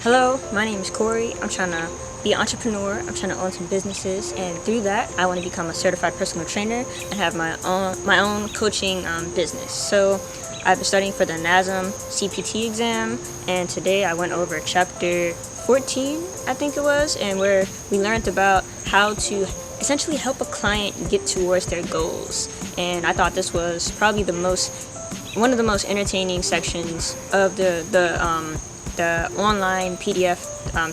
Hello, my name is Corey. I'm trying to be an entrepreneur. I'm trying to own some businesses, and through that, I want to become a certified personal trainer and have my own coaching business. So, I've been studying for the NASM CPT exam, and today I went over chapter 14, I think it was, and where we learned about how to essentially help a client get towards their goals. And I thought this was probably one of the most entertaining sections of the online PDF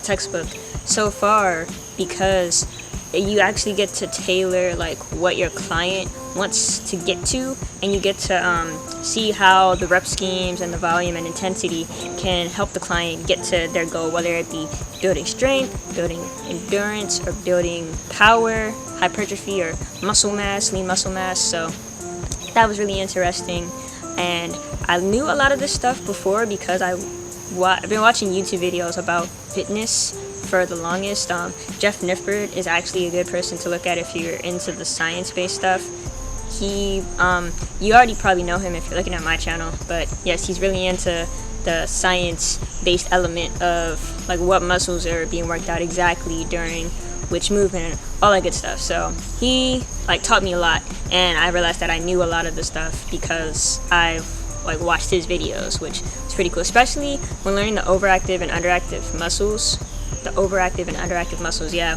textbook so far, because you actually get to tailor like what your client wants to get to, and you get to see how the rep schemes and the volume and intensity can help the client get to their goal, whether it be building strength, building endurance, or building power, hypertrophy, or muscle mass, lean muscle mass. So that was really interesting, and I knew a lot of this stuff before because I've been watching YouTube videos about fitness for the longest. Jeff Nippert is actually a good person to look at if you're into the science-based stuff. You already probably know him if you're looking at my channel, but yes, he's really into the science-based element of like what muscles are being worked out exactly during which movement and all that good stuff. So he taught me a lot, and I realized that I knew a lot of the stuff because I've watched his videos, which is pretty cool, especially when learning the overactive and underactive muscles. Yeah.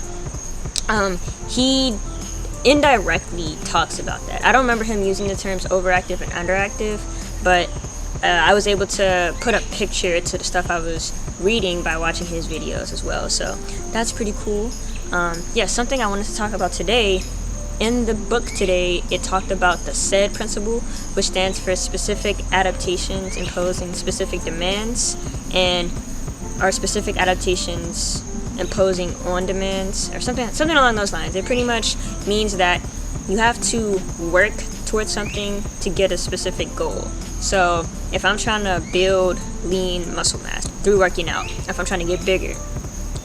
He indirectly talks about that. I don't remember him using the terms overactive and underactive, but I was able to put a picture to the stuff I was reading by watching his videos as well. So that's pretty cool. Something I wanted to talk about today. In the book today, it talked about the S.A.I.D principle, which stands for specific adaptations imposing specific demands, and our specific adaptations imposing on demands, or something along those lines. It pretty much means that you have to work towards something to get a specific goal. So if I'm trying to build lean muscle mass through working out, if I'm trying to get bigger,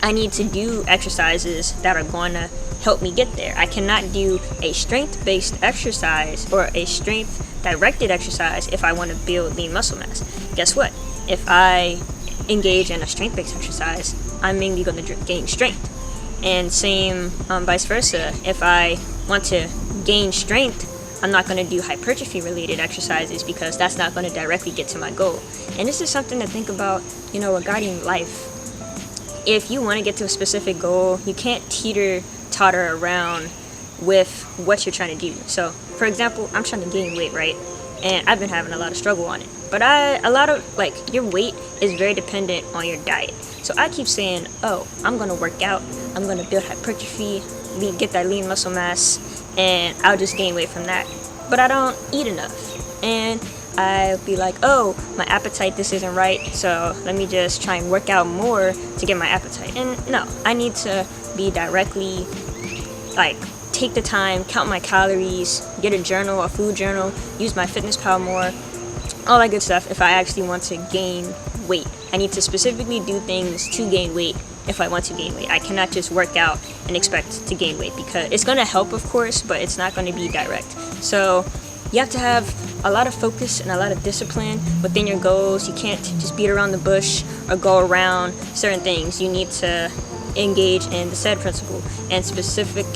I need to do exercises that are going to help me get there. I cannot do a strength-based exercise or a strength-directed exercise if I want to build lean muscle mass. Guess what? If I engage in a strength-based exercise, I'm mainly going to gain strength. And same vice versa. If I want to gain strength, I'm not going to do hypertrophy-related exercises because that's not going to directly get to my goal. And this is something to think about, regarding life. If you want to get to a specific goal, you can't teeter-totter around with what you're trying to do. So, for example, I'm trying to gain weight, right? And I've been having a lot of struggle on it. But your weight is very dependent on your diet. So I keep saying, I'm going to work out, I'm going to build hypertrophy, get that lean muscle mass, and I'll just gain weight from that. But I don't eat enough. And I'll be like, my appetite, this isn't right, so let me just try and work out more to get my appetite. And no, I need to be directly, take the time, count my calories, get a journal, a food journal, use my FitnessPal more, all that good stuff. If I actually want to gain weight, I need to specifically do things to gain weight if I want to gain weight. I cannot just work out and expect to gain weight, because it's going to help, of course, but it's not going to be direct. So you have to have a lot of focus and a lot of discipline within your goals. You can't just beat around the bush or go around certain things. You need to engage in the S.A.I.D principle and specific.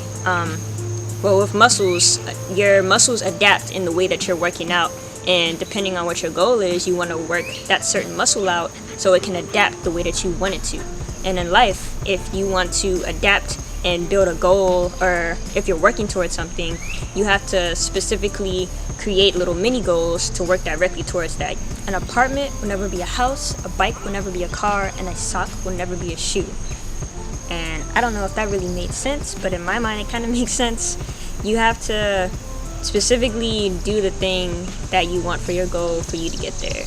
With muscles, your muscles adapt in the way that you're working out, and depending on what your goal is, you want to work that certain muscle out so it can adapt the way that you want it to. And in life, if you want to adapt and build a goal, or if you're working towards something, you have to specifically create little mini goals to work directly towards that. An apartment will never be a house, a bike will never be a car, and a sock will never be a shoe. And I don't know if that really made sense, but in my mind it kind of makes sense. You have to specifically do the thing that you want for your goal for you to get there.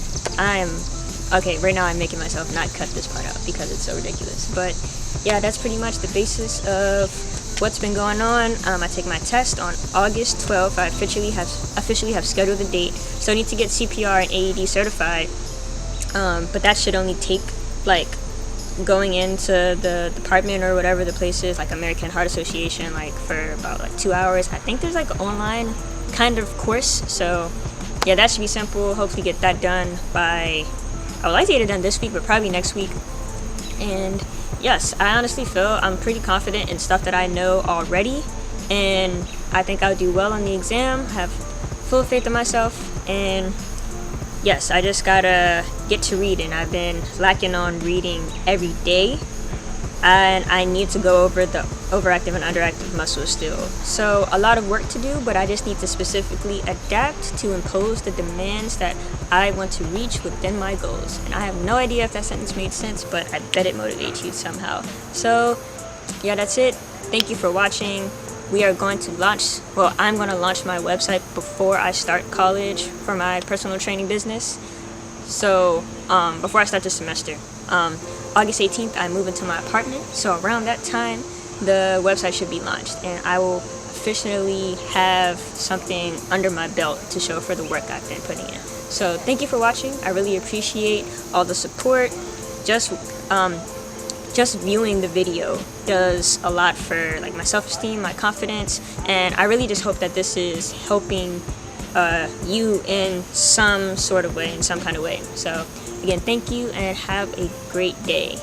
Right now I'm making myself not cut this part out because it's so ridiculous. But yeah, that's pretty much the basis of what's been going on. I take my test on August 12th. I officially have scheduled the date. So I need to get CPR and AED certified. But that should only take going into the department or whatever the place is, American Heart Association, for about 2 hours. I think there's an online kind of course. So yeah, that should be simple. Hopefully get that done by, I would like to get it done this week, but probably next week. And yes, I honestly feel I'm pretty confident in stuff that I know already, and I think I'll do well on the exam. Have full faith in myself, and yes, I just gotta get to reading. I've been lacking on reading every day, and I need to go over the overactive and underactive muscles still. So a lot of work to do, but I just need to specifically adapt to impose the demands that I want to reach within my goals. And I have no idea if that sentence made sense, but I bet it motivates you somehow. So yeah, that's it. Thank you for watching. We are going to launch, well, I'm going to launch my website before I start college for my personal training business. So before I start this semester, August 18th, I move into my apartment. So around that time, the website should be launched, and I will officially have something under my belt to show for the work I've been putting in. So thank you for watching. I really appreciate all the support. Just viewing the video does a lot for like my self-esteem, my confidence, and I really just hope that this is helping you in some sort of way, in some kind of way. So again, thank you, and have a great day.